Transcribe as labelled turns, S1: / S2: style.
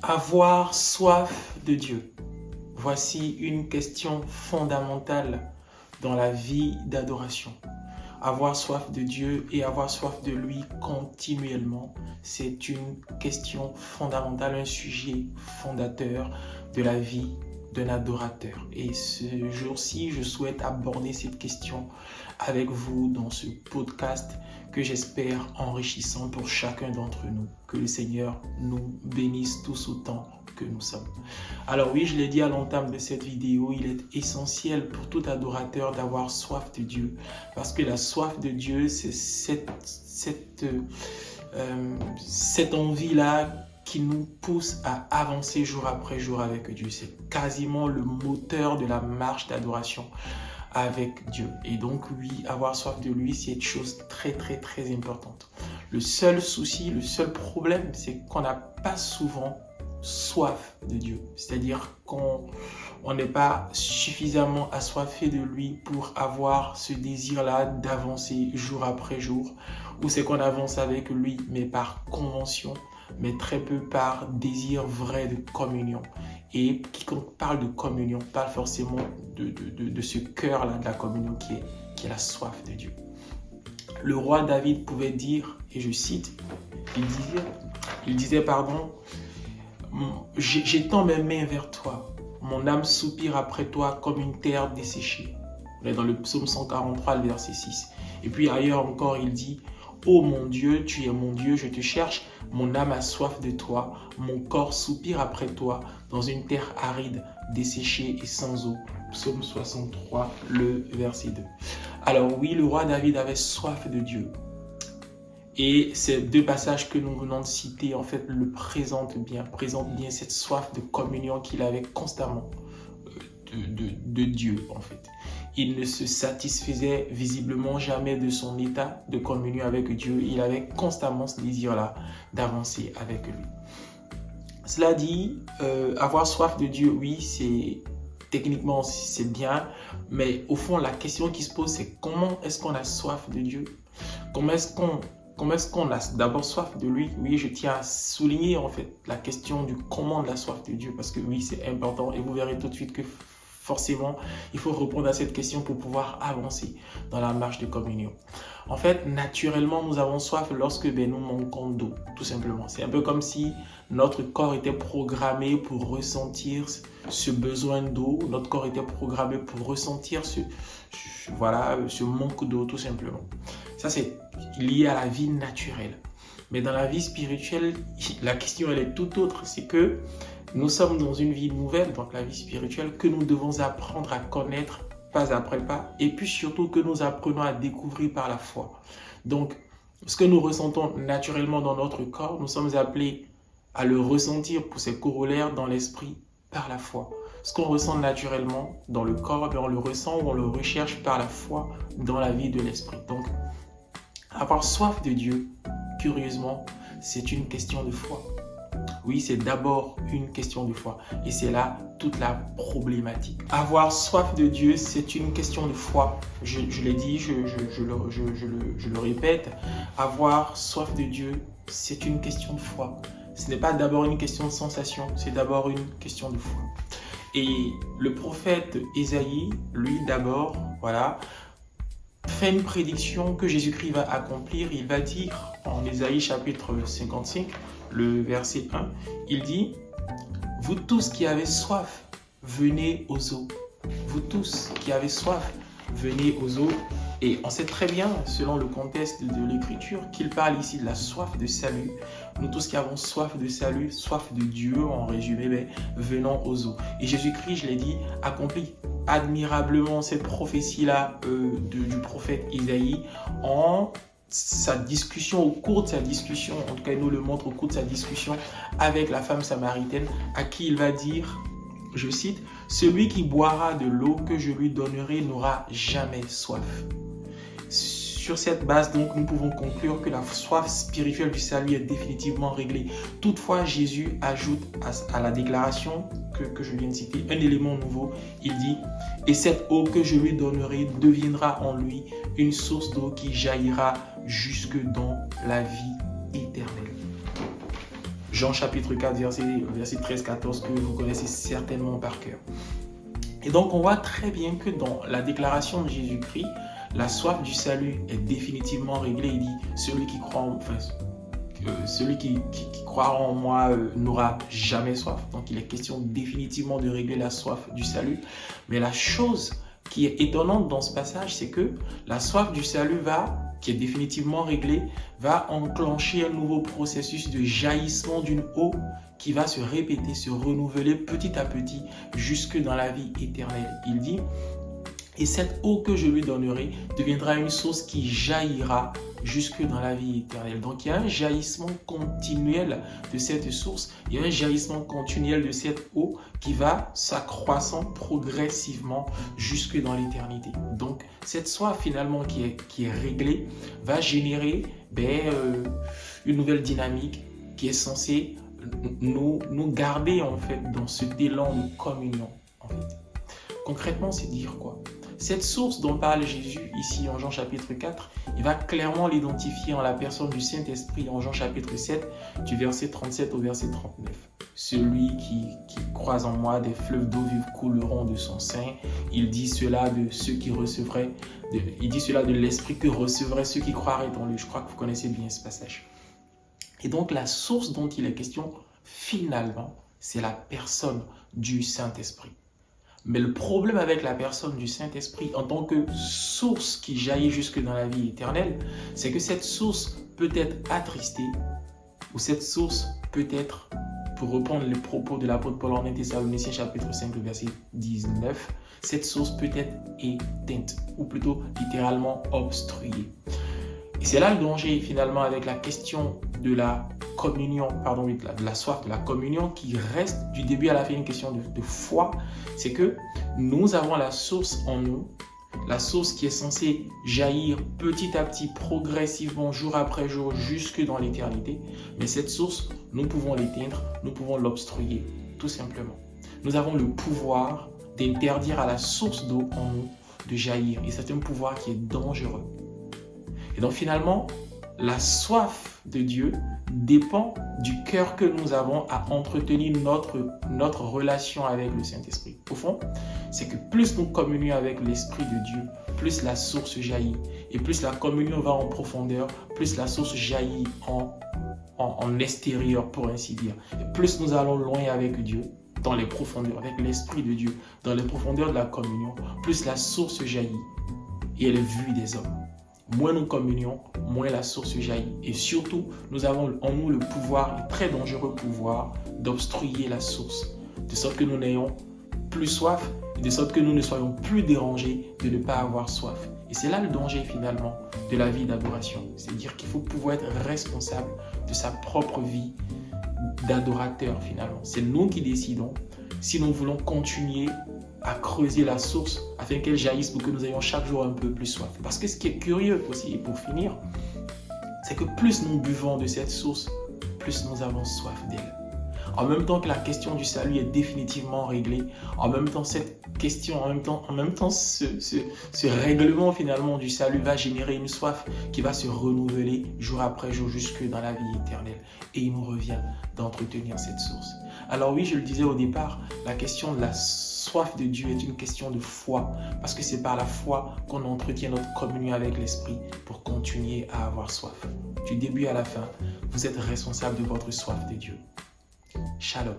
S1: Avoir soif de Dieu. Voici une question fondamentale dans la vie d'adoration. Avoir soif de Dieu et avoir soif de lui continuellement, c'est une question fondamentale, un sujet fondateur de la vie d'un adorateur. Et ce jour-ci, je souhaite aborder cette question avec vous dans ce podcast que j'espère enrichissant pour chacun d'entre nous. Que le Seigneur nous bénisse tous autant que nous sommes. Alors oui, je l'ai dit à l'entame de cette vidéo, il est essentiel pour tout adorateur d'avoir soif de Dieu. Parce que la soif de Dieu, c'est cette envie-là qui nous pousse à avancer jour après jour avec Dieu. C'est quasiment le moteur de la marche d'adoration avec Dieu. Et donc oui, avoir soif de lui, c'est une chose très importante. Le seul souci, le seul problème, c'est qu'on n'a pas souvent soif de Dieu. C'est-à-dire qu'on n'est pas suffisamment assoiffé de lui pour avoir ce désir-là d'avancer jour après jour. Ou c'est qu'on avance avec lui, mais par convention, mais très peu par désir vrai de communion. Et quiconque parle de communion parle forcément de ce cœur-là de la communion qui est la soif de Dieu. Le roi David pouvait dire, et je cite, il disait, j'étends mes mains vers toi, mon âme soupire après toi comme une terre desséchée. On est dans le psaume 143, le verset 6. Et puis ailleurs encore, il dit, ô mon Dieu, tu es mon Dieu, je te cherche, mon âme a soif de toi, mon corps soupire après toi, dans une terre aride, desséchée et sans eau. Psaume 63, le verset 2. Alors oui, le roi David avait soif de Dieu. Et ces deux passages que nous venons de citer, en fait, le présentent bien cette soif de communion qu'il avait constamment de Dieu, en fait. Il ne se satisfaisait visiblement jamais de son état de communion avec Dieu. Il avait constamment ce désir-là d'avancer avec lui. Cela dit, avoir soif de Dieu, oui, techniquement c'est bien, mais au fond, la question qui se pose, c'est comment est-ce qu'on a soif de Dieu? Comment est-ce qu'on a d'abord soif de lui? Oui, je tiens à souligner en fait la question du comment de la soif de Dieu, parce que oui, c'est important et vous verrez tout de suite que forcément, il faut répondre à cette question pour pouvoir avancer dans la marche de communion. En fait, naturellement, nous avons soif lorsque nous manquons d'eau, tout simplement. C'est un peu comme si notre corps était programmé pour ressentir ce besoin d'eau. Notre corps était programmé pour ressentir ce manque d'eau, tout simplement. Ça, c'est lié à la vie naturelle. Mais dans la vie spirituelle, la question, elle est tout autre. C'est que nous sommes dans une vie nouvelle, donc la vie spirituelle, que nous devons apprendre à connaître pas après pas, et puis surtout que nous apprenons à découvrir par la foi. Donc, ce que nous ressentons naturellement dans notre corps, nous sommes appelés à le ressentir pour ses corollaires dans l'esprit par la foi. Ce qu'on ressent naturellement dans le corps, on le ressent ou on le recherche par la foi dans la vie de l'esprit. Donc, avoir soif de Dieu, curieusement, c'est une question de foi. Oui, c'est d'abord une question de foi. Et c'est là toute la problématique. Avoir soif de Dieu, c'est une question de foi. Je l'ai dit, je le répète. Avoir soif de Dieu, c'est une question de foi. Ce n'est pas d'abord une question de sensation, c'est d'abord une question de foi. Et le prophète Ésaïe, lui d'abord, fait une prédiction que Jésus-Christ va accomplir. Il va dire en Ésaïe chapitre 55, le verset 1, il dit « Vous tous qui avez soif, venez aux eaux. Vous tous qui avez soif, venez aux eaux. » Et on sait très bien, selon le contexte de l'Écriture, qu'il parle ici de la soif de salut. Nous tous qui avons soif de salut, soif de Dieu, en résumé, venons aux eaux. Et Jésus-Christ, je l'ai dit, accomplit admirablement cette prophétie-là du prophète Isaïe en au cours de sa discussion, en tout cas il nous le montre au cours de sa discussion avec la femme samaritaine, à qui il va dire, je cite, « Celui qui boira de l'eau que je lui donnerai n'aura jamais soif. » Sur cette base, donc, nous pouvons conclure que la soif spirituelle du salut est définitivement réglée. Toutefois, Jésus ajoute à la déclaration que je viens de citer un élément nouveau. Il dit « Et cette eau que je lui donnerai deviendra en lui une source d'eau qui jaillira jusque dans la vie éternelle. » Jean chapitre 4, verset 13-14, que vous connaissez certainement par cœur. Et donc, on voit très bien que dans la déclaration de Jésus-Christ, la soif du salut est définitivement réglée. Il dit, celui qui croira en moi n'aura jamais soif. Donc, il est question définitivement de régler la soif du salut. Mais la chose qui est étonnante dans ce passage, c'est que la soif du salut qui est définitivement réglée, va enclencher un nouveau processus de jaillissement d'une eau qui va se répéter, se renouveler petit à petit jusque dans la vie éternelle. Il dit, et cette eau que je lui donnerai deviendra une source qui jaillira jusque dans la vie éternelle. Donc il y a un jaillissement continuel de cette source, il y a un jaillissement continuel de cette eau qui va s'accroissant progressivement jusque dans l'éternité. Donc cette soif finalement qui est réglée va générer une nouvelle dynamique qui est censée nous garder en fait dans cet élan de communion. En fait. Concrètement, c'est dire quoi? Cette source dont parle Jésus ici en Jean chapitre 4, il va clairement l'identifier en la personne du Saint-Esprit en Jean chapitre 7, du verset 37 au verset 39. Celui qui croise en moi, des fleuves d'eau vive couleront de son sein. Il dit cela de ceux qui recevraient, il dit cela de l'Esprit que recevraient ceux qui croiraient en lui. Je crois que vous connaissez bien ce passage. Et donc la source dont il est question, finalement, c'est la personne du Saint-Esprit. Mais le problème avec la personne du Saint-Esprit en tant que source qui jaillit jusque dans la vie éternelle, c'est que cette source peut être attristée ou cette source peut être, pour reprendre les propos de l'apôtre Paul en 1 Thessaloniciens chapitre 5, verset 19, cette source peut être éteinte ou plutôt littéralement obstruée. Et c'est là le danger finalement avec la question de la communion, de la soif, de la communion qui reste du début à la fin une question de foi. C'est que nous avons la source en nous, la source qui est censée jaillir petit à petit, progressivement, jour après jour, jusque dans l'éternité. Mais cette source, nous pouvons l'éteindre, nous pouvons l'obstruer, tout simplement. Nous avons le pouvoir d'interdire à la source d'eau en nous de jaillir. Et c'est un pouvoir qui est dangereux. Et donc finalement, la soif de Dieu dépend du cœur que nous avons à entretenir notre relation avec le Saint-Esprit. Au fond, c'est que plus nous communions avec l'Esprit de Dieu, plus la source jaillit. Et plus la communion va en profondeur, plus la source jaillit en extérieur, pour ainsi dire. Et plus nous allons loin avec Dieu, dans les profondeurs, avec l'Esprit de Dieu, dans les profondeurs de la communion, plus la source jaillit. Et elle est vue des hommes. Moins nous communions, moins la source jaillit. Et surtout, nous avons en nous le pouvoir, le très dangereux pouvoir d'obstruer la source, de sorte que nous n'ayons plus soif, de sorte que nous ne soyons plus dérangés de ne pas avoir soif. Et c'est là le danger finalement de la vie d'adoration. C'est-à-dire qu'il faut pouvoir être responsable de sa propre vie d'adorateur finalement. C'est nous qui décidons si nous voulons continuer à creuser la source afin qu'elle jaillisse pour que nous ayons chaque jour un peu plus soif. Parce que ce qui est curieux aussi, et pour finir, c'est que plus nous buvons de cette source, plus nous avons soif d'elle. En même temps que la question du salut est définitivement réglée, en même temps cette question, en même temps ce règlement finalement du salut va générer une soif qui va se renouveler jour après jour jusque dans la vie éternelle. Et il nous revient d'entretenir cette source. Alors oui, je le disais au départ, la question de la soif de Dieu est une question de foi, parce que c'est par la foi qu'on entretient notre communion avec l'Esprit pour continuer à avoir soif. Du début à la fin, vous êtes responsable de votre soif de Dieu. Shalom.